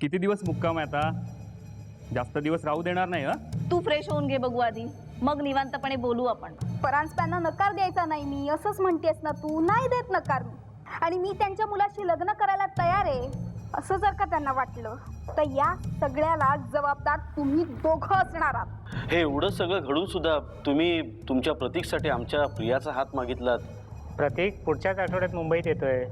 किती दिवस मुक्काम आहे आता? जास्त दिवस राहू देणार नाही. तू फ्रेश होऊन घे बघू आधी, मग निवांतपणे बोलू आपण. परांजप्यांना नकार द्यायचा नाही मी, असंच म्हणतेस ना तू? नाही देत नकार मी, आणि मी त्यांच्या मुलाशी लग्न करायला तयार आहे असं जर का त्यांना वाटलं तर या सगळ्याला जबाबदार तुम्ही दोघं असणार आहात. हे एवढं सगळं घडून सुद्धा तुम्ही तुमच्या प्रतीकसाठी आमच्या प्रियाचा हात मागितलात. प्रतीक पुढच्याच आठवड्यात मुंबईत येतोय,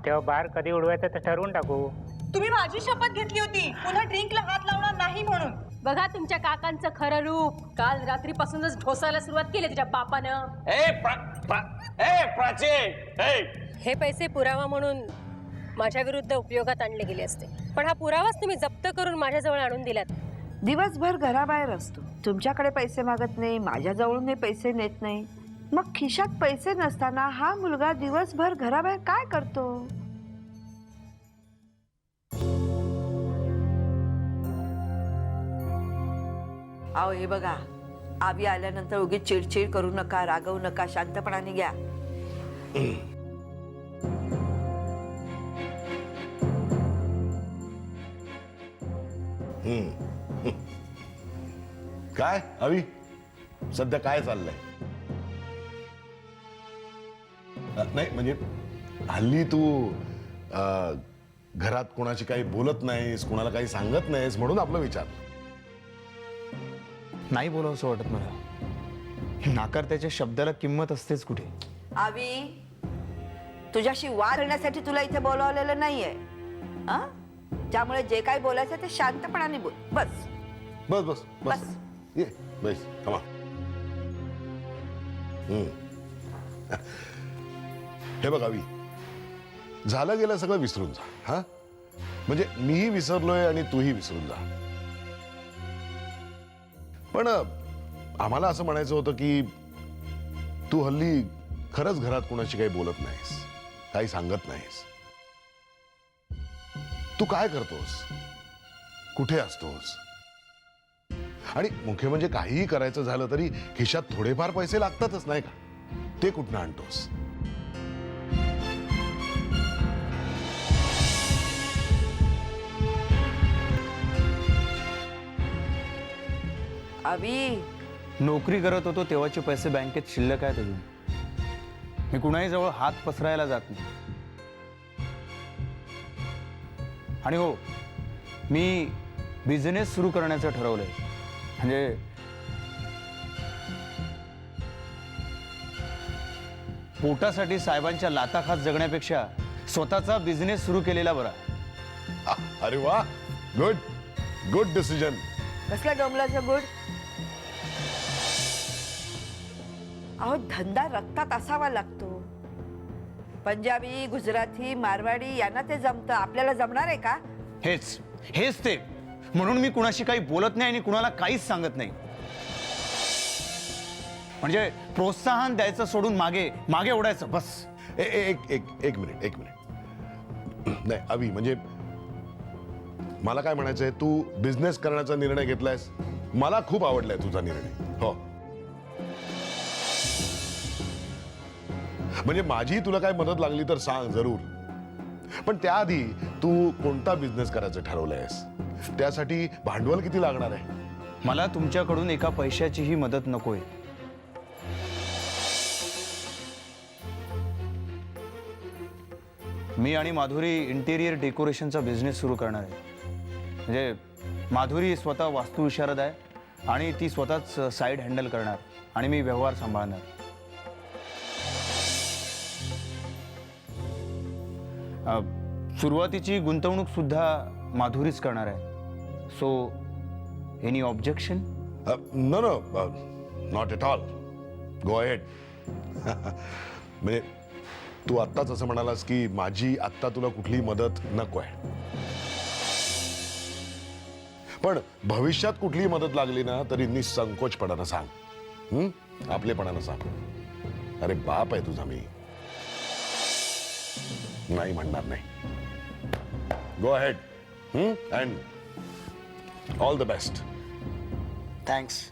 तेव्हा बार कधी उडवायचं ते ठरवून टाकू. तुम्ही माझी शपथ घेतली होती पुन्हा ड्रिंकला हात लावणार नाही म्हणून. बघा तुमच्या काकांचं खरं रूप. काल रात्रीपासूनच ढोसायला सुरुवात केली तुझ्या बापानं. हे पैसे पुरावा म्हणून माझ्या विरुद्ध उपयोगात आणले गेले असते, पण हा पुरावाच तुम्ही जप्त करून माझ्याजवळ आणून दिलात. दिवसभर घराबाहेर असतो, तुमच्याकडे पैसे मागत नाही, माझ्याजवळून पैसे नेत नाही. मग खिशात पैसे नसताना हा मुलगा दिवसभर घराबाहेर काय करतो? अहो हे बघा, आवी आल्यानंतर उगीच चिडचिड करू नका, रागवू नका, शांतपणाने घ्या. काय अवी, सध्या काय चाललंय? नाही म्हणजे हल्ली तू घरात कोणाशी काही बोलत नाहीस, कोणाला काही सांगत नाहीस, म्हणून आपला विचार. नाही बोलावंसं वाटत मला. नाकारत्याच्या शब्दाला किंमत असतेच कुठे. आवी, तुझ्याशी वाद करण्यासाठी तुला इथे बोलावलेलं नाहीये. त्यामुळे जे काही बोलायचं ते शांतपणाने बोल. बस बस बस बस ये बस. कमा. हे बघ अवी, झालं गेलं सगळं विसरून जा. हा म्हणजे मीही विसरलोय आणि तूही विसरून जा. पण आम्हाला असं म्हणायचं होतं की तू हल्ली खरंच घरात कोणाशी काही बोलत नाहीस, काही सांगत नाहीस. तू काय करतोस, कुठे असतोस, आणि मुख्य म्हणजे काहीही करायचं झालं तरी खिशात थोडेफार पैसे लागतातच नाही का? ते कुठनं आणतोस? आवी, नोकरी करत होतो तेव्हाचे पैसे बँकेत शिल्लक आहेत अजून. मी कुणाही जवळ हात पसरायला जात नाही. आणि हो, मी बिझनेस सुरू करण्याचं ठरवलंय. म्हणजे पोटासाठी साहेबांच्या लाताखात जगण्यापेक्षा स्वतःचा बिझनेस सुरू केलेला बरा. अरे वा, गुड गुड डिसिजन. कसला डोंबलाचं गुड? अहो, धंदा रक्तात असावा लागतो. पंजाबी, गुजराती, मारवाडी यांना ते जमतं, आपल्याला जमणार आहे का? हेच हेच ते. म्हणून मी कुणाशी काही बोलत नाही आणि कुणाला काहीच सांगत नाही. म्हणजे प्रोत्साहन द्यायचं सोडून मागे मागे ओढायचं बस. एक मिनिट. नाही अवी, म्हणजे मला काय म्हणायचंय, तू बिझनेस करण्याचा निर्णय घेतलायस, मला खूप आवडलाय तुझा निर्णय. हो, म्हणजे माझी तुला काय मदत लागली तर सांग जरूर. पण त्याआधी तू कोणता बिझनेस करायचं ठरवलंयस, त्यासाठी भांडवल किती लागणार आहे? मला तुमच्याकडून एका पैशाचीही मदत नकोय. मी आणि माधुरी इंटेरियर डेकोरेशनचा बिझनेस सुरू करणार आहे. म्हणजे माधुरी स्वतः वास्तुविशारद आहे आणि ती स्वतःच साईड हँडल करणार आणि मी व्यवहार सांभाळणार. सुरुवातीची गुंतवणूक सुद्धा माधुरीच करणार आहे. So any objection? No no, not at all. Go ahead. म्हणजे तू आत्ताच असं म्हणालास की माझी आत्ता तुला कुठली मदत नको आहे, पण भविष्यात कुठली मदत लागली ना तरी निसंकोचपणानं सांग. आपलेपणानं सांग. अरे बाप आहे तुझा मी, नाही म्हणणार नाही. Go ahead and all the best. Thanks.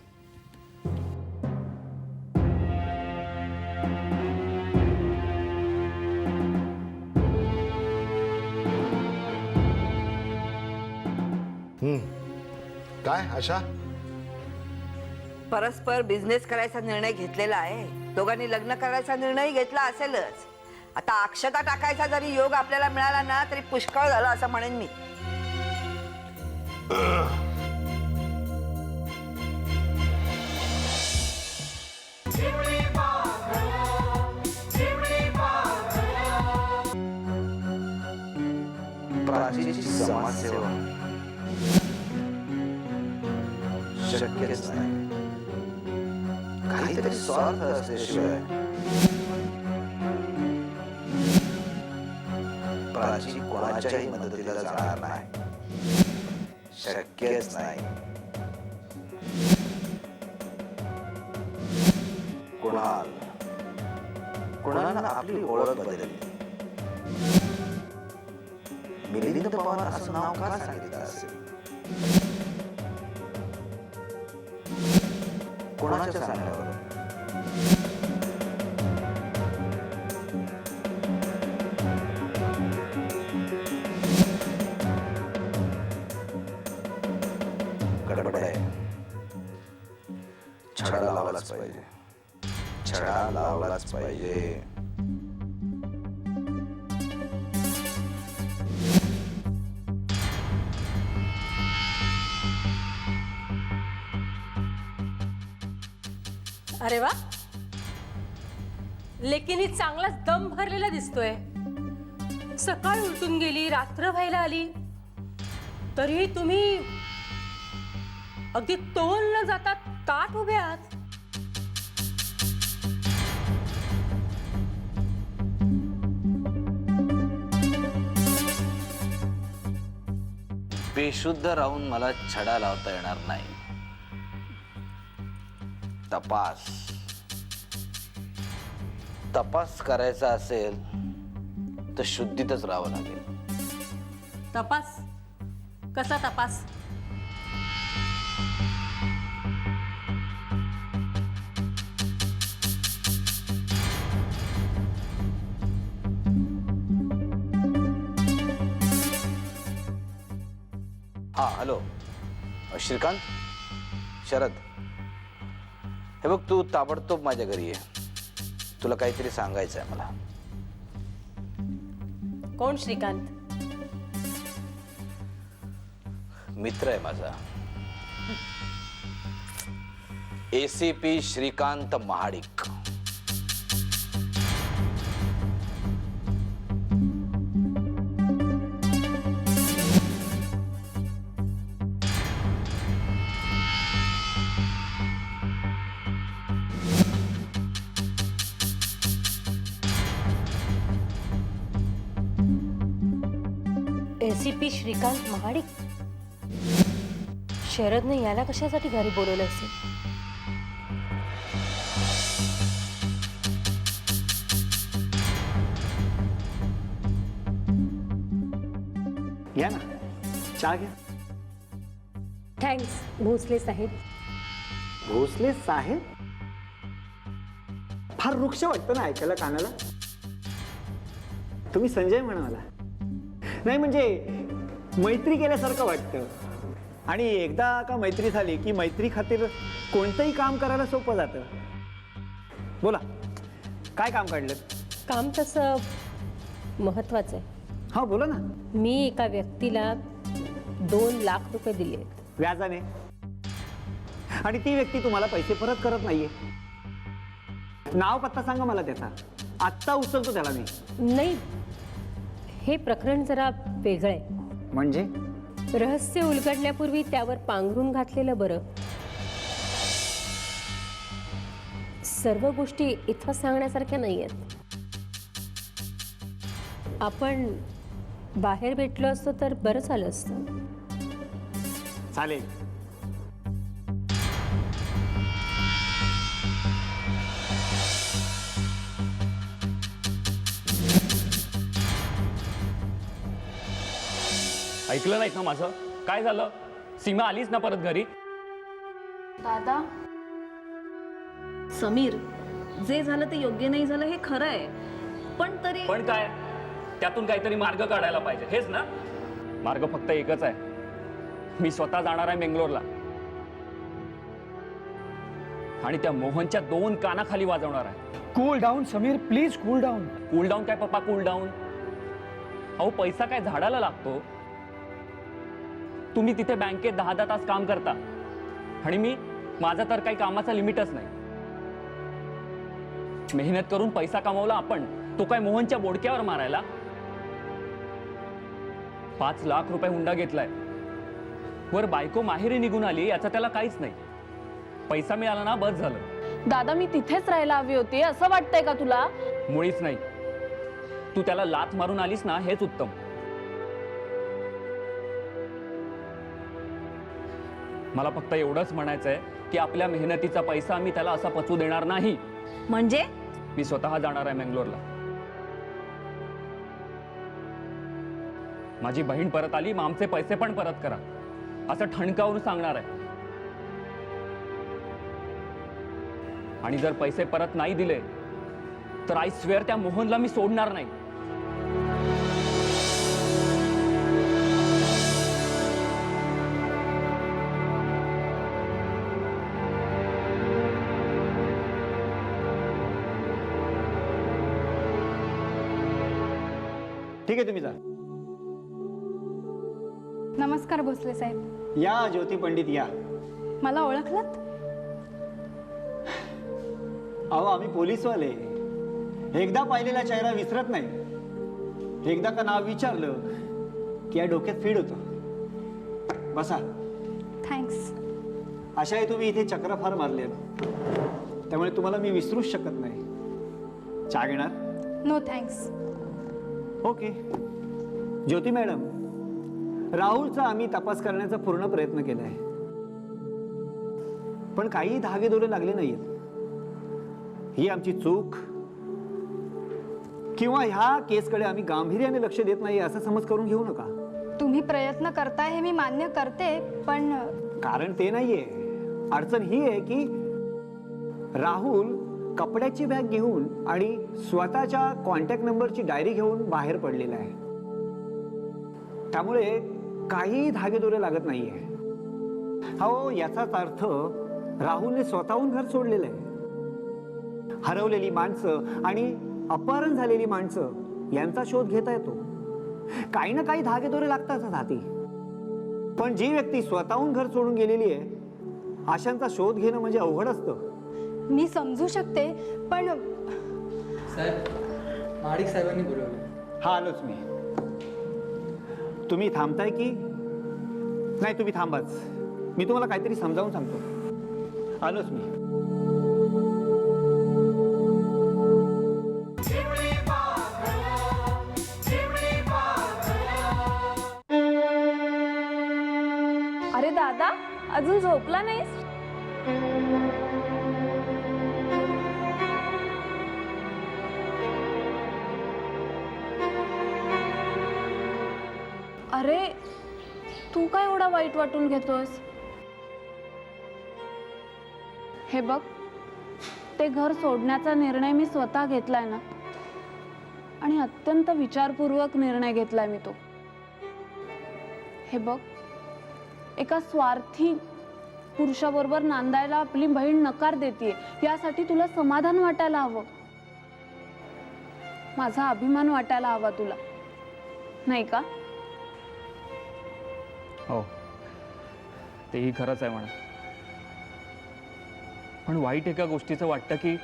काय आशा? परस्पर बिझनेस करायचा निर्णय घेतलेला आहे. दोघांनी लग्न करायचा निर्णय घेतला असेलच. आता अक्षता टाकायचा जरी योग आपल्याला मिळाला ना तरी पुष्कळ झाला असं म्हणेन मी. प्राचीची समाजसेवा शक्यच नाही. काहीतरी स्वार्थ असल्याशिवाय प्राची कोणाच्याही मदतीला जाणार नाही. शक्यच नाही. कुणाला आपली ओळख बदलली. मिलिंद पवार असं नाव का सांगितलं असेल? कोणाच्या सांगण्यावर? गडबड आहे. छडा लावलाच पाहिजे. छडा लावलाच पाहिजे. अरे वा, लेकिनी चांगलाच दम भरलेला दिसतोय. सकाळ उलटून गेली, रात्र व्हायला आली, तरीही तुम्ही अगदी तोल न जाता ताठ उभे आहात. बेशुद्ध राहून मला छडा लावता येणार नाही. तपास करायचा असेल तर शुद्धीतच राहावं लागेल. तपास? कसा तपास? हा, हॅलो श्रीकांत, शरद, हे बघ, तू ताबडतोब माझ्या घरी ये. तुला काहीतरी सांगायचं आहे मला. कोण श्रीकांत? मित्र आहे माझा, ACP श्रीकांत महाडिक. ACP श्रीकांत महाडिक? शरदने याला कशासाठी घरी बोलवलं असेल? घ्या ना, चहा घ्या. थँक्स भोसले साहेब. भोसले साहेब? फार वृक्ष वाटतं ना ऐकायला कानाला. तुम्ही संजय म्हणा मला. नाही म्हणजे मैत्री केल्यासारखं वाटतं. आणि एकदा का मैत्री झाली की मैत्री खातीर कोणतंही काम करायला सोपं जातं. बोला, काय काम काढलं? काम तसं महत्वाचं आहे. हा बोला ना. मी एका व्यक्तीला 2 लाख रुपये दिले आहेत. व्याजाने. आणि ती व्यक्ती तुम्हाला पैसे परत करत नाहीये. नाव पत्ता सांगा मला त्याचा. आत्ता उचलतो त्याला मी. नाही, हे प्रकरण जरा वेगळं आहे. म्हणजे रहस्य उलगडण्यापूर्वी त्यावर पांघरून घातलेलं बरं. सर्व गोष्टी इथं सांगण्यासारख्या नाही आहेत. आपण बाहेर भेटलो असतो तर बरं झालं असतं. चालेल. ऐकलं नाहीत ना माझं? काय झालं? सीमा आलीच ना परत घरी? दादा, समीर, जे झालं ते योग्य नाही झालं हे खरं आहे, पण तरी पण काय, त्यातून काहीतरी मार्ग काढायला पाहिजे, हेच ना? मार्ग फक्त एकच आहे. मी स्वतः जाणार आहे बेंगलोरला आणि त्या मोहनच्या 2 कानाखाली वाजवणार आहे. Cool down Sameer, please cool down. Cool down काय पप्पा, कूल डाऊन? अहो, पैसा काय झाडाला लागतो? तुम्ही तिथे बँकेत 10-10 तास काम करता आणि माझा तर काही कामाचा लिमिटच नाही. मेहनत करून पैसा कमवला आपण, तो काय मोहनच्या बोडक्यावर मारायला? 5 लाख रुपये हुंडा घेतलाय, वर बायको माहेरी निघून आली, याचा त्याला काहीच नाही. पैसा मिळाला ना, बस झालं. दादा, मी तिथेच राहायला हवी होती असं वाटतंय का तुला? मुळीच नाही. तू त्याला लाथ मारून आलीस ना, हेच उत्तम. मला फक्त एवढंच म्हणायचंय की आपल्या मेहनतीचा पैसा मी त्याला असा पचू देणार नाही. म्हणजे मी स्वतः जाणार आहे बेंगलोरला. माझी बहीण परत आली, मग आमचे पैसे पण परत करा, असं ठणकावून सांगणार आहे. आणि जर पैसे परत नाही दिले तर आय स्वेअर त्या मोहनला मी सोडणार नाही. ठीक आहे, तुम्ही जा. नमस्कार भोसले साहेब. या ज्योती पंडित, या. मला ओळखलात? अहो, आम्ही पोलीसवाले. एकदा पाहिलेला चेहरा विसरत नाही. एकदा का नाव विचारलं की या डोक्यात फीड होतो. बसा. थँक्स. अशाही तुम्ही इथे चक्र फार मारले, त्यामुळे तुम्हाला मी विसरूच शकत नाही. चहा घेणार? No thanks. Okay. Jyoti madam, राहुलचा आम्ही तपास करण्याचा पूर्ण प्रयत्न केला आहे, पण काही धागेदोरे लागले नाहीत. ही आमची चूक किंवा ह्या केसकडे आम्ही गांभीर्याने लक्ष देत नाही असं समज करून घेऊ नका. तुम्ही प्रयत्न करताय हे मी मान्य करते, पण कारण ते नाहीये. अडचण ही आहे की राहुल कपड्याची बॅग घेऊन आणि स्वतःच्या कॉन्टॅक्ट नंबरची डायरी घेऊन बाहेर पडलेला आहे. त्यामुळे काही धागेदोरे लागत नाहीये. हो, याचाच अर्थ राहुलने स्वतःहून घर सोडलेलं आहे. हरवलेली माणसं आणि अपहरण झालेली माणसं यांचा शोध घेता येतो. काही ना काही धागेदोरे लागतातच हाती. पण जी व्यक्ती स्वतःहून घर सोडून गेलेली आहे अशांचा शोध घेणं म्हणजे अवघड असतं. मी समजू शकते, पण साहेब, महाडिक साहेबांनी बोलवलं. हा, आलोच मी. तुम्ही थांबताय की नाही? तुम्ही थांबाच, मी तुम्हाला काहीतरी समजावून सांगतो. आलोच मी. अरे दादा, अजून झोपला नाहीस? अरे, तू काय एवढा वाईट वाटून घेतोस? हे बघ, ते घर सोडण्याचा निर्णय मी स्वतः घेतलाय ना, आणि अत्यंत विचारपूर्वक निर्णय घेतलाय मी तो. हे बघ, एका स्वार्थी पुरुषाबरोबर नांदायला आपली बहीण नकार देते, यासाठी तुला समाधान वाटायला हवं, माझा अभिमान वाटायला हवा तुला, नाही का? हो, तेही खरंच आहे म्हणा. पण वाईट एका गोष्टीचं वाटतं की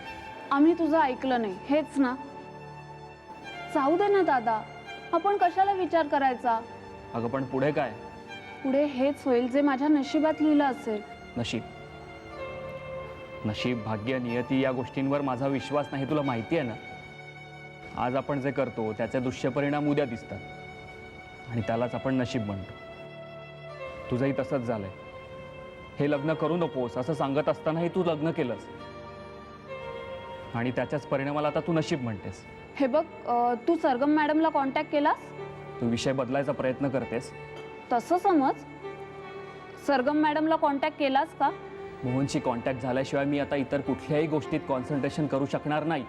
आम्ही तुझं ऐकलं नाही, हेच ना. जाऊ दे ना दादा, आपण कशाला विचार करायचा? अगं पण पुढे काय? पुढे हेच होईल जे माझ्या नशिबात लिहिलं असेल. नशीब, नशीब, भाग्य, नियती या गोष्टींवर माझा विश्वास नाही, तुला माहिती आहे ना. आज आपण जे करतो त्याचे दुष्यपरिणाम उद्या दिसतात आणि त्यालाच आपण नशीब म्हणतो. तुझंही तसंच झालंय. हे लग्न करू नकोस असं सांगत असतानाही तू लग्न केलंस आणि त्याच्याच परिणामाला आता तू नशीब म्हणतेस. हे बघ, तू सरगम मॅडमला कॉन्टॅक्ट केलास? तू विषय बदलायचा प्रयत्न करतेस. तसं समज. सरगम मॅडमला कॉन्टॅक्ट केलास का? मोहनशी कॉन्टॅक्ट झाल्याशिवाय मी आता इतर कुठल्याही गोष्टीत कॉन्सन्ट्रेशन करू शकणार नाही.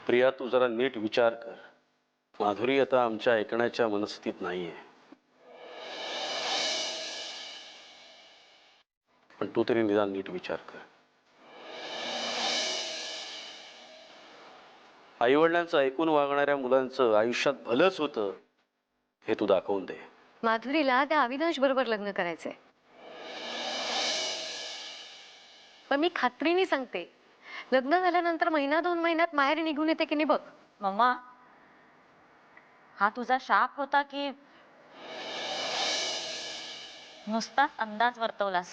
प्रिया, तू जरा नीट विचार कर. माधुरी आता आमच्या ऐकण्याच्या मनस्थितीत नाहीये. पण तू तरी निदान नीट विचार कर. आईवडिलांचं ऐकून वागणाऱ्या मुलांचं आयुष्यात भलंच होतं हे तू दाखवून दे. माधुरीला त्या अविनाश बरोबर लग्न करायचंय. पण मी खात्रीने सांगते, लग्न झाल्यानंतर महिना 2 महिन्यात माहेरी निघून येते की नाही बघ. मम्मा, हा तुझा शाप होता की नुसता अंदाज वर्तवलास?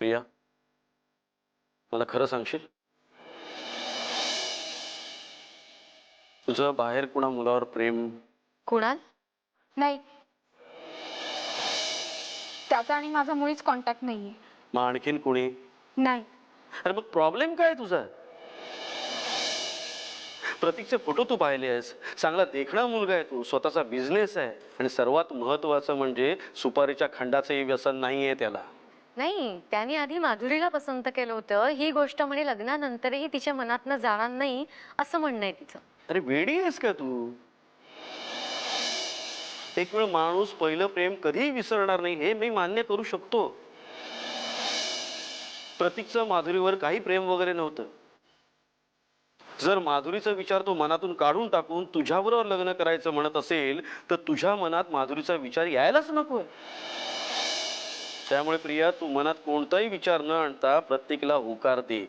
प्रिया, मला खरं सांगशील? तुझं बाहेर कुणा मुलावर प्रेम? कुणाल? नाही, त्याचा आणि माझा मुळीच कॉन्टॅक्ट नाहीये. मग आणखीन कुणी? नाही. अरे मग प्रॉब्लेम काय तुझा? प्रतीकचे फोटो तू पाहिले आहेस, चांगला देखणा मुलगा आहे तू, स्वतःचा बिझनेस आहे आणि सर्वात महत्वाचं म्हणजे सुपारीच्या खंडाचंही व्यसन नाहीये त्याला. नाही, त्याने आधी माधुरीला पसंत केलं होतं. ही गोष्ट म्हणे लग्नानंतरही तिच्या मनातनं जाणार नाही असं म्हणणं आहे तिचं. अरे वेडी आहेस का तू? एक वेळ माणूस पहिलं प्रेम कधीही विसरणार नाही हे मी मान्य करू शकतो. प्रतीकचं माधुरीवर काही प्रेम वगैरे नव्हतं. जर माधुरीचा विचार तो मनातून काढून टाकून तुझ्याबरोबर लग्न करायचं म्हणत असेल तर तुझ्या मनात माधुरीचा विचार यायलाच नकोय. त्यामुळे प्रिया, तू मनात कोणताही विचार न आणता प्रत्येकाला होकार दे.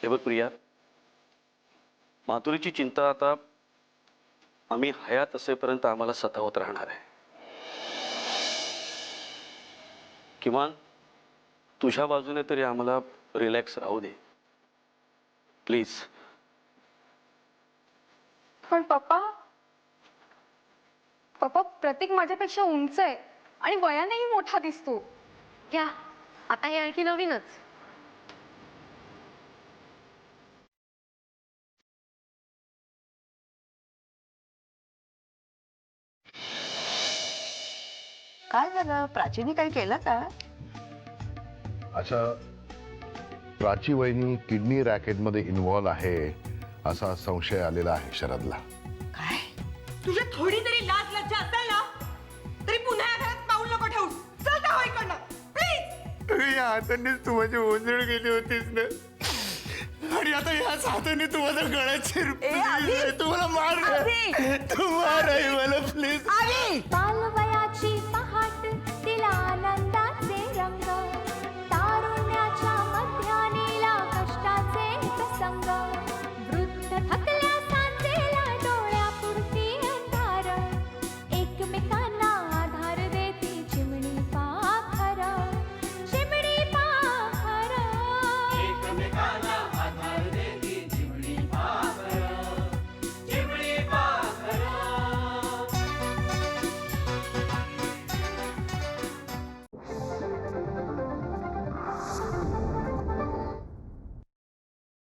हे बघ प्रिया, माधुरीची चिंता आता आम्ही हयात असेपर्यंत आम्हाला सतावत राहणार आहे. किमान तुझ्या बाजूने तरी आम्हाला रिलॅक्स राहू दे प्लीज. पण पप्पा, प्रतीक माझ्यापेक्षा उंच आहे आणि वयानेही मोठा दिसतो. घ्या, आता हे आणखी नवीनच. काय झालं? प्राचीने काही केलं का? अच्छा, प्राची वहिनी किडनी रॅकेटमध्ये इन्व्हॉल्व आहे असा संशय आलेला आहे शरदला. काय? तुझ्या थोडी तरी लाज लज्जा असेल ना, तरी पुन्हा या घरात पाऊल नको ठेवू. चल जाऊ इकडनं प्लीज. या हातानेच तू माझी ओंजळ गेली होतीस ना, आणि आता याच हाताने तू माझा गळ्यात तू मला मार, तू मार आई मला प्लीज.